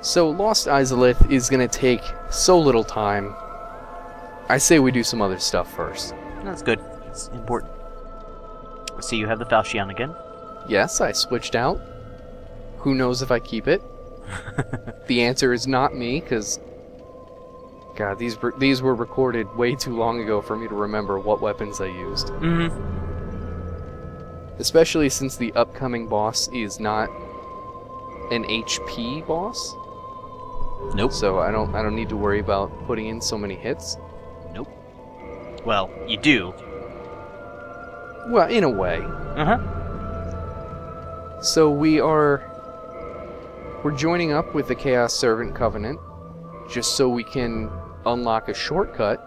So Lost Izalith is going to take so little time. I say we do some other stuff first. That's good. It's important. I see you have the Falchion again. Yes, I switched out. Who knows if I keep it? The answer is not me, because... God, these were recorded way too long ago for me to remember what weapons I used. Mm-hmm. Especially since the upcoming boss is not an HP boss. Nope. So I don't need to worry about putting in so many hits. Nope. Well, you do. Well, in a way. Uh-huh. So we're joining up with the Chaos Servant Covenant just so we can unlock a shortcut,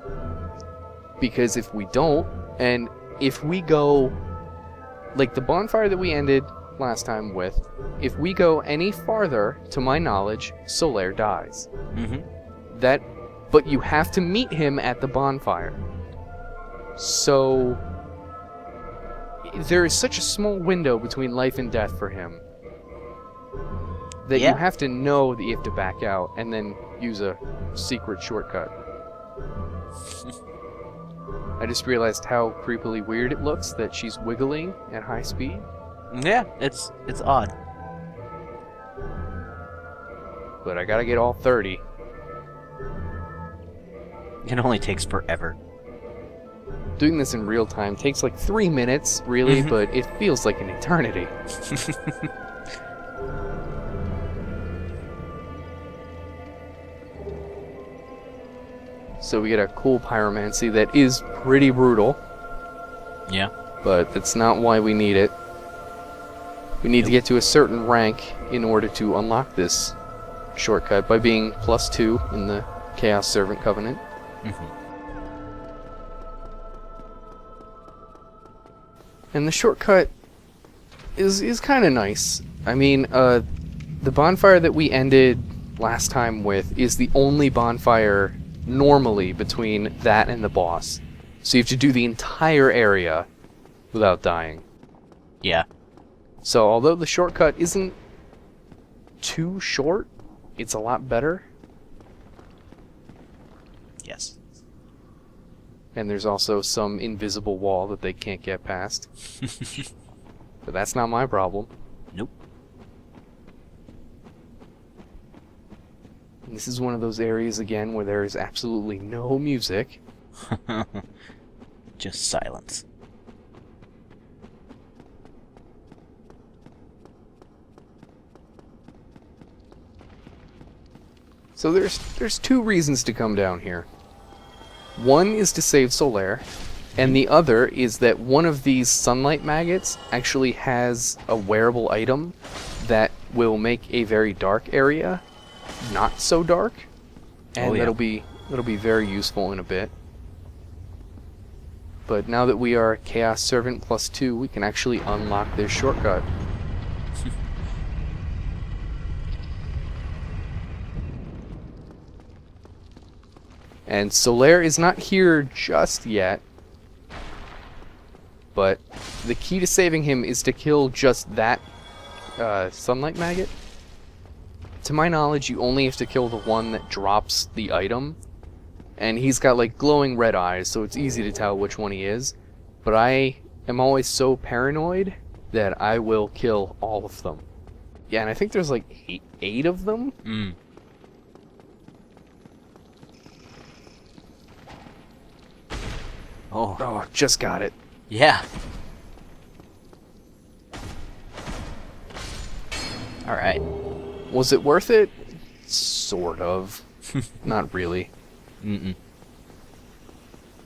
because if we don't, and if we go like the bonfire that we ended last time with, if we go any farther, to my knowledge, Solaire dies. Mm-hmm. But you have to meet him at the bonfire. So there is such a small window between life and death for him that you have to know that you have to back out and then use a secret shortcut. I just realized how creepily weird it looks that she's wiggling at high speed. Yeah, it's odd. But I gotta get all 30. It only takes forever. Doing this in real time takes like 3 minutes, really, but it feels like an eternity. So we get a cool pyromancy that is pretty brutal. Yeah. But that's not why we need it. We need to get to a certain rank in order to unlock this shortcut by being +2 in the Chaos Servant Covenant. Mm-hmm. And the shortcut is kind of nice. I mean, the bonfire that we ended last time with is the only bonfire normally between that and the boss. So you have to do the entire area without dying. Yeah. So although the shortcut isn't too short, it's a lot better. Yes. And there's also some invisible wall that they can't get past. But that's not my problem. Nope. And this is one of those areas again where there is absolutely no music. Just silence. So there's two reasons to come down here. One is to save Solaire, and the other is that one of these sunlight maggots actually has a wearable item that will make a very dark area not so dark, and that'll be very useful in a bit. But now that we are Chaos Servant +2, we can actually unlock this shortcut. And Solaire is not here just yet, but the key to saving him is to kill just that sunlight maggot. To my knowledge, you only have to kill the one that drops the item, and he's got like glowing red eyes, so it's easy to tell which one he is. But I am always so paranoid that I will kill all of them. Yeah, and I think there's like eight of them. Mm. Oh, just got it. Yeah. Alright. Was it worth it? Sort of. Not really. Mm-mm.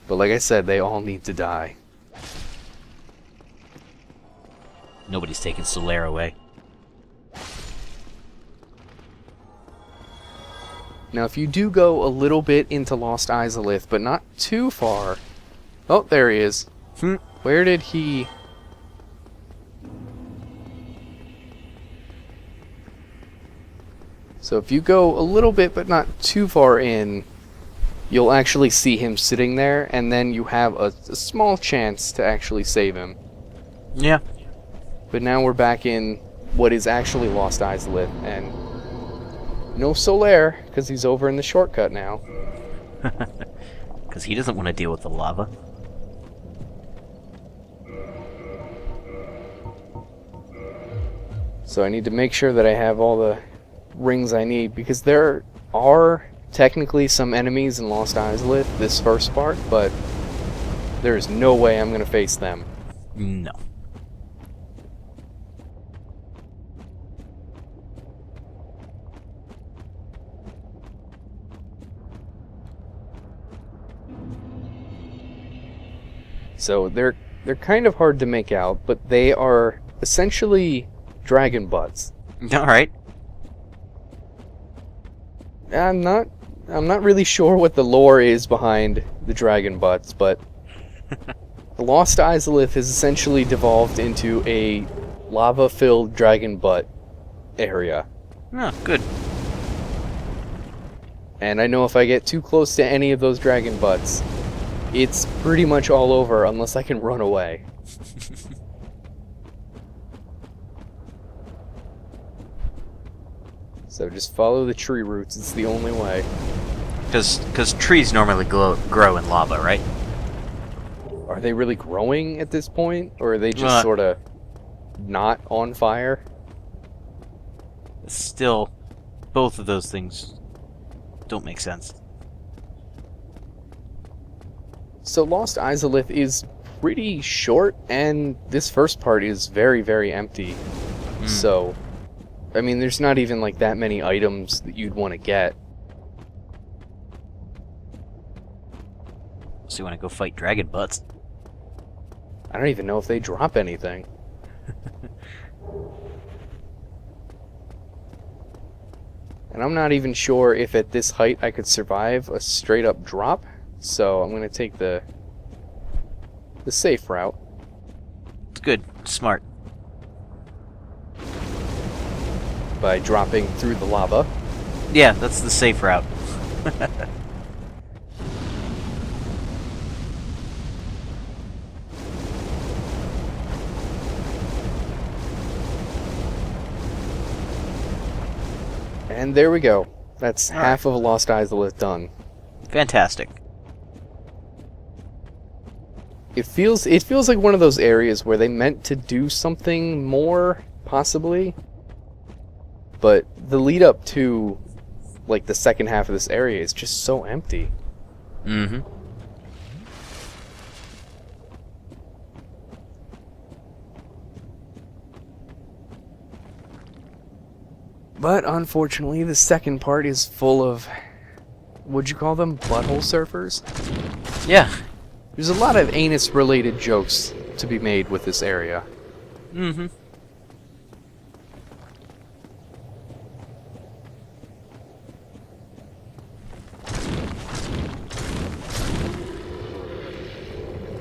But like I said, they all need to die. Nobody's taking Solaire away. Now, if you do go a little bit into Lost Izalith, but not too far... Oh, there he is. Where did he... So if you go a little bit, but not too far in, you'll actually see him sitting there, and then you have a small chance to actually save him. Yeah. But now we're back in what is actually Lost Izalith, and No Solaire, because he's over in the shortcut now. Because he doesn't want to deal with the lava. So I need to make sure that I have all the rings I need, because there are technically some enemies in Lost Izalith this first part, but there's no way I'm going to face them. No. So they're kind of hard to make out, but they are essentially dragon butts. Alright. I'm not really sure what the lore is behind the dragon butts, but the Lost Izalith has essentially devolved into a lava-filled dragon butt area. Oh, good. And I know if I get too close to any of those dragon butts, it's pretty much all over unless I can run away. So just follow the tree roots, it's the only way. Because trees normally grow in lava, right? Are they really growing at this point? Or are they just sort of not on fire? Still, both of those things don't make sense. So Lost Izalith is pretty short, and this first part is very, very empty. So, I mean, there's not even like that many items that you'd want to get. So you want to go fight dragon butts? I don't even know if they drop anything. And I'm not even sure if at this height I could survive a straight up drop. So I'm going to take the safe route. It's good. Smart. By dropping through the lava. Yeah, that's the safe route. And there we go. That's half of Lost Izalith done. Fantastic. It feels like one of those areas where they meant to do something more, possibly. But the lead up to like the second half of this area is just so empty. Mm-hmm. But unfortunately, the second part is full of, what'd you call them? Butthole surfers? Yeah. There's a lot of anus-related jokes to be made with this area. Mm-hmm.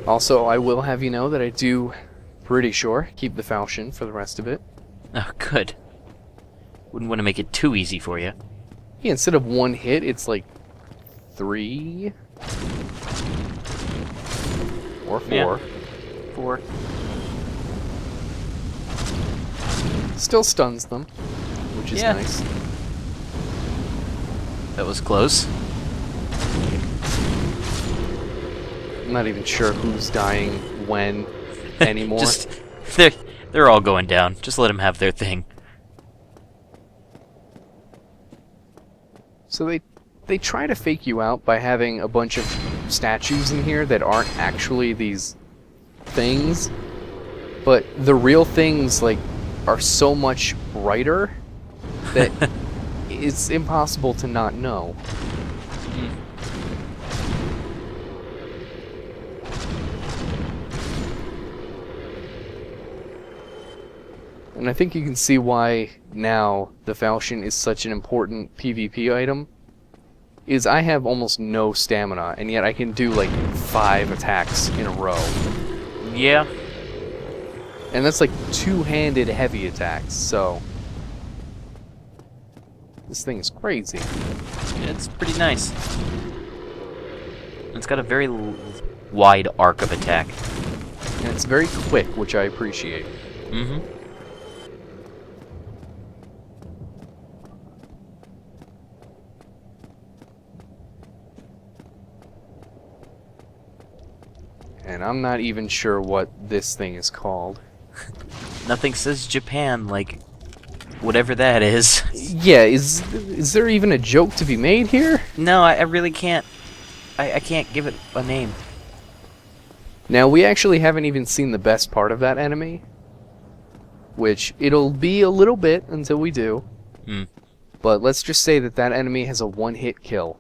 Also, I will have you know that I do, pretty sure, keep the falchion for the rest of it. Oh, good. Wouldn't want to make it too easy for you. Yeah, instead of one hit, it's like 3 or 4. Yeah. 4. Still stuns them, which is Yeah. nice. That was close. I'm not even sure who's dying when anymore. Just they're all going down. Just let them have their thing. So they try to fake you out by having a bunch of statues in here that aren't actually these things, but the real things like are so much brighter that it's impossible to not know. And I think you can see why now the falchion is such an important PvP item. Is I have almost no stamina, and yet I can do like 5 attacks in a row. Yeah. And that's like 2-handed heavy attacks, so this thing is crazy. It's pretty nice. It's got a very wide arc of attack. And it's very quick, which I appreciate. Mm-hmm. And I'm not even sure what this thing is called. Nothing says Japan like whatever that is. Yeah, is there even a joke to be made here? No, I really can't. I can't give it a name. Now, we actually haven't even seen the best part of that enemy. Which, it'll be a little bit until we do. Hmm. But let's just say that that enemy has a one-hit kill.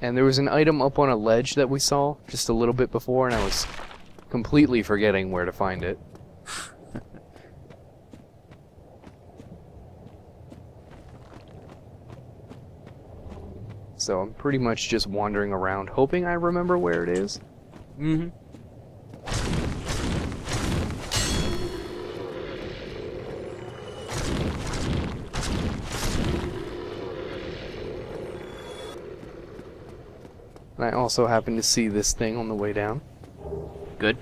And there was an item up on a ledge that we saw just a little bit before, and I was completely forgetting where to find it. So I'm pretty much just wandering around, hoping I remember where it is. Mm-hmm. And I also happen to see this thing on the way down. Good.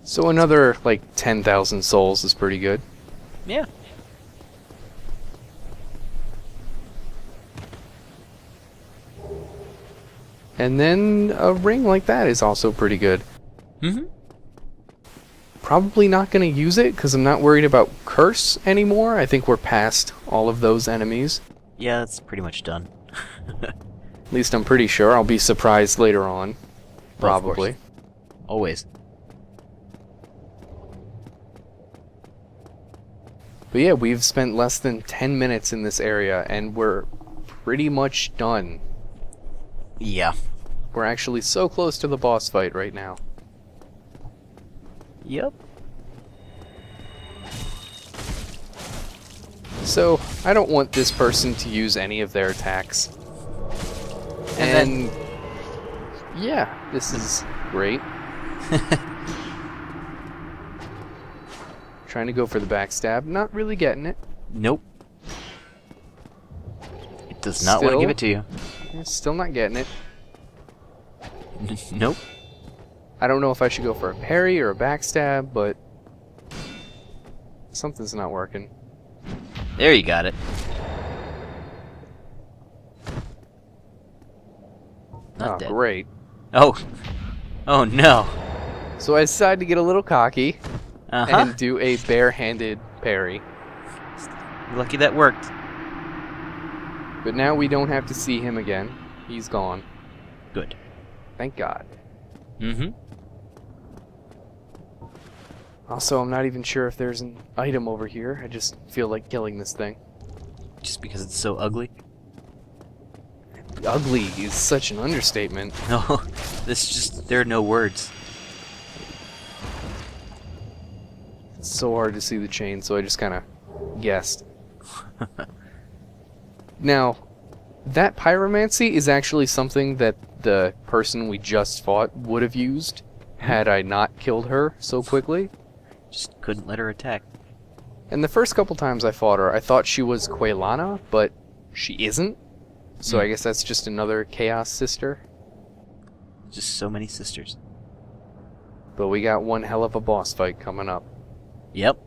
So another, like, 10,000 souls is pretty good. Yeah. And then a ring like that is also pretty good. Mm-hmm. Probably not going to use it because I'm not worried about curse anymore. I think we're past all of those enemies. Yeah, that's pretty much done. At least I'm pretty sure. I'll be surprised later on. Well, of Probably. course. Always. But yeah, we've spent less than 10 minutes in this area and we're pretty much done. Yeah. We're actually so close to the boss fight right now. Yep. So, I don't want this person to use any of their attacks. And yeah, this is great. Trying to go for the backstab, not really getting it. Nope. It does not want to give it to you. Still not getting it. Nope. I don't know if I should go for a parry or a backstab, but something's not working. There you got it. Not Oh, dead. great. Oh. Oh no. So I decided to get a little cocky Uh-huh. and do a barehanded parry. Lucky that worked. But now we don't have to see him again. He's gone. Good. Thank God. Mm-hmm. Also, I'm not even sure if there's an item over here. I just feel like killing this thing. Just because it's so ugly. Ugly is such an understatement. No. There are no words. It's so hard to see the chain, so I just kind of guessed. Now, that pyromancy is actually something that the person we just fought would have used had I not killed her so quickly. Just couldn't let her attack. And the first couple times I fought her, I thought she was Quelana, but she isn't. So I guess that's just another Chaos Sister. Just so many sisters. But we got one hell of a boss fight coming up. Yep.